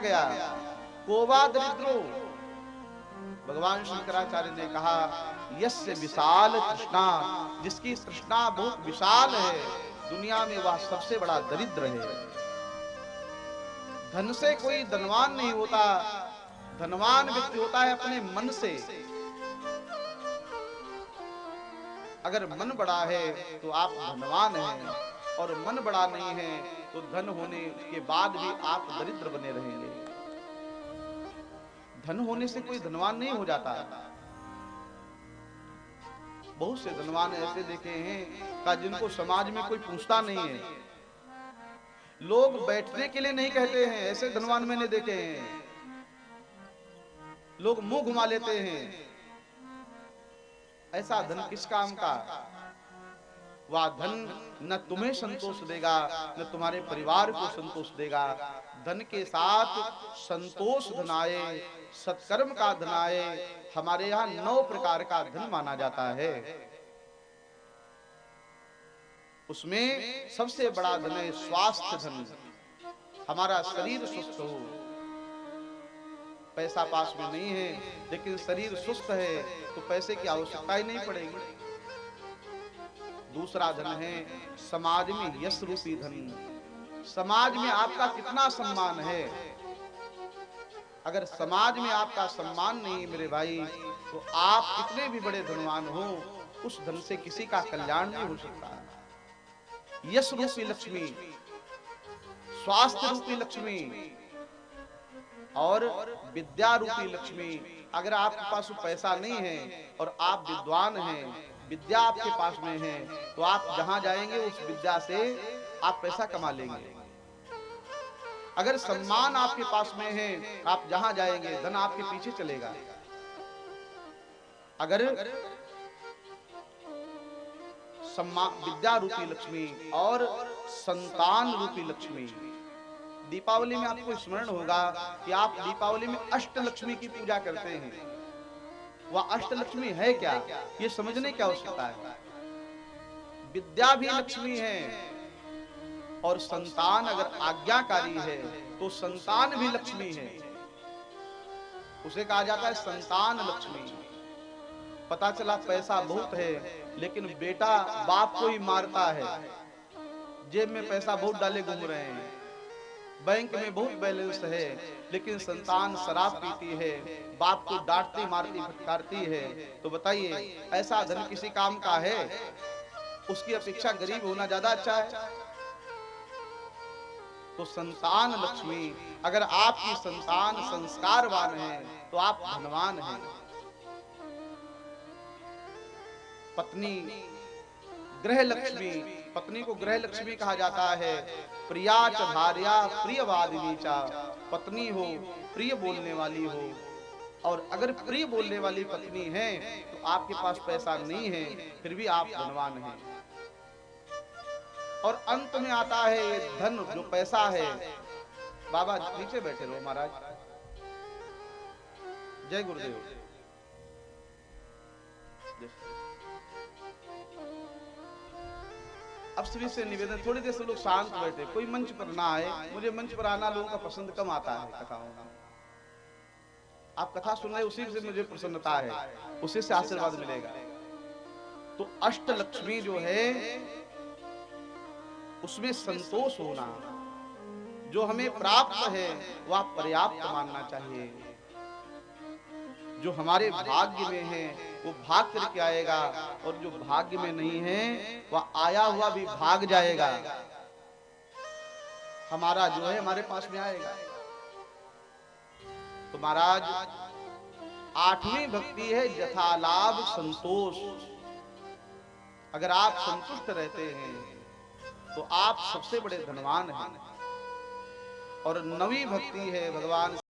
गया। कोवा दरिद्रो, भगवान शंकराचार्य ने कहा यस्य विशाल तृष्णा, जिसकी तृष्णा बहुत विशाल है, दुनिया में वह सबसे बड़ा दरिद्र है। धन से कोई धनवान नहीं होता, धनवान व्यक्ति होता है अपने मन से। अगर मन बड़ा है तो आप धनवान हैं, और मन बड़ा नहीं है तो धन होने के बाद भी आप दरिद्र बने रहेंगे। धन होने से कोई धनवान नहीं हो जाता। बहुत से धनवान ऐसे देखे हैं का जिनको समाज में कोई पूछता नहीं है, लोग बैठने के लिए नहीं कहते हैं, ऐसे धनवान मैंने देखे हैं। लोग मुंह घुमा लेते हैं। ऐसा धन किस काम का? वह धन न तुम्हें संतोष देगा, न तुम्हारे परिवार को संतोष देगा। धन के साथ संतोष धन आए, सत्कर्म का धन आए। हमारे यहाँ 9 प्रकार का धन माना जाता है। उसमें सबसे बड़ा धन है स्वास्थ्य धन। हमारा शरीर स्वस्थ हो। पैसा पास में नहीं है लेकिन शरीर सुस्त है तो पैसे की आवश्यकता ही नहीं पड़ेगी। दूसरा धन है समाज में यश रूपी धन। समाज में आपका कितना सम्मान है? अगर समाज में आपका सम्मान नहीं मेरे भाई, तो आप कितने भी बड़े धनवान हो, उस धन से किसी का कल्याण नहीं हो सकता। यश रूपी लक्ष्मी, स्वास्थ्य रूपी लक्ष्मी और विद्या रूपी लक्ष्मी। अगर आपके पास पैसा नहीं है और आप विद्वान हैं, विद्या आपके पास में है, तो आप जहां जाएंगे उस विद्या से आप पैसा कमा लेंगे। अगर सम्मान आपके पास में है, आप जहां जाएंगे धन आपके पीछे चलेगा। अगर सम्मान, विद्या रूपी लक्ष्मी और संतान रूपी लक्ष्मी। दीपावली में आपको स्मरण होगा कि आप दीपावली में अष्टलक्ष्मी की पूजा करते हैं। वह अष्टलक्ष्मी है क्या, ये समझने की आवश्यकता है। विद्या भी लक्ष्मी है और संतान अगर आज्ञाकारी है तो संतान भी लक्ष्मी है। उसे कहा जाता है संतान लक्ष्मी। पता चला पैसा बहुत है लेकिन बेटा बाप को ही मारता है, जेब में पैसा बहुत डाले घूम रहे हैं, बैंक में बहुत बैलेंस है, लेकिन संतान शराब पीती है, बाप को डांटती मारती फटकारती है। तो बताइए ऐसा धन किसी काम का है? उसकी अपेक्षा गरीब होना ज्यादा अच्छा है। तो संतान लक्ष्मी, अगर आपकी संतान संस्कारवान है तो आप धनवान हैं। पत्नी गृह लक्ष्मी, पत्नी को गृह लक्ष्मी कहा जाता है। प्रिया च भार्या प्रियवादिनी च, पत्नी हो प्रिय बोलने वाली हो। और अगर प्रिय बोलने वाली पत्नी है तो आपके पास पैसा नहीं है फिर भी आप धनवान हैं। और अंत में आता है ये धन, जो पैसा है। बाबा नीचे बैठे रहो महाराज। जय गुरुदेव। अब श्री से निवेदन, थोड़ी देर से लोग शांत बैठे, कोई मंच पर ना आए। मुझे मंच पर आना लोगों का पसंद कम आता है कथाओं में। आप कथा सुन रहे उसी से मुझे प्रसन्नता है, उसी से आशीर्वाद मिलेगा। तो अष्ट लक्ष्मी जो है उसमें संतोष होना, जो हमें प्राप्त है वह पर्याप्त मानना चाहिए। जो हमारे भाग्य में है वो भाग करके आएगा, और जो भाग्य में नहीं है वह आया हुआ भी भाग जाएगा। हमारा जो है हमारे पास में आएगा। तो महाराज 8वीं भक्ति है यथा लाभ संतोष। अगर आप संतुष्ट रहते हैं तो आप सबसे बड़े धनवान हैं। और 9वीं भक्ति है भगवान